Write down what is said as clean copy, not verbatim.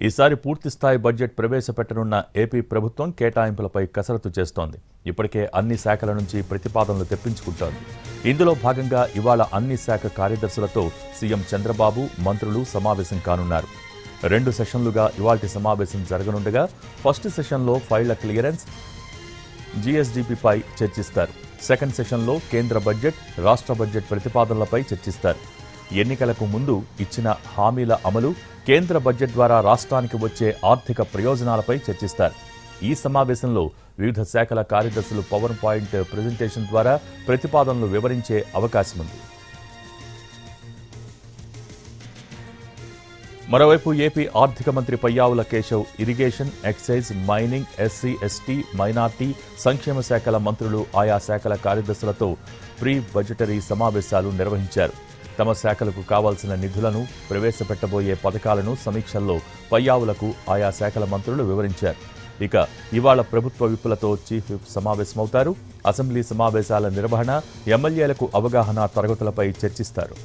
ఈసారి పూర్తిస్థాయి budget ప్రవేశపెట్టనున్న AP ప్రభుత్వం కేటాయింపులపై కసరత్తు చేస్తోంది. ఇప్పటికే అన్ని శాఖల నుంచి ప్రతిపాదనలు తెప్పించుకుంటోంది. ఇందులో భాగంగా ఇవాళ అన్ని శాఖ కార్యదర్శులతో సీఎం చంద్రబాబు, మంత్రులు సమావేశం కానున్నారు. 2 సెషన్లుగా ఇవాల్టి సమావేశం జరగనుండగా ఫస్ట్ సెషన్లో ఫైళ్ల క్లియరెన్స్, జీఎస్డీపీపై చర్చిస్తారు. సెకండ్ సెషన్లో కేంద్ర బడ్జెట్, రాష్ట్ర బడ్జెట్ ప్రతిపాదనలపై చర్చిస్తారు. ఎన్నికలకు ముందు ఇచ్చిన హామీల అమలు, కేంద్ర బడ్జెట్ ద్వారా రాష్ట్రానికి వచ్చే ఆర్థిక ప్రయోజనాలపై చర్చిస్తారు. ఈ సమావేశంలో వివిధ శాఖల కార్యదర్శులు పవర్ పాయింట్ ప్రెజెంటేషన్ ద్వారా ప్రతిపాదనలు వివరించే అవకాశం ఉంది. మరోవైపు ఏపీ ఆర్థిక మంత్రి Payyavula Keshav irrigation, excise, mining, SC, ST, minority, సంక్షేమ శాఖల మంత్రులు ఆయా శాఖల కార్యదర్శులతో ప్రీ బడ్జెటరీ సమావేశాలు నిర్వహించారు. తమ శాఖలకు కావాల్సిన నిధులను, ప్రవేశపెట్టబోయే పథకాలను సమీక్షల్లో పయ్యావులకు ఆయా శాఖల మంత్రులు వివరించారు. ఇక ఇవాళ ప్రభుత్వ విప్పులతో చీఫ్ విప్ సమావేశమవుతారు. అసెంబ్లీ సమావేశాల నిర్వహణ, ఎమ్మెల్యేలకు అవగాహన తరగతులపై చర్చిస్తారు.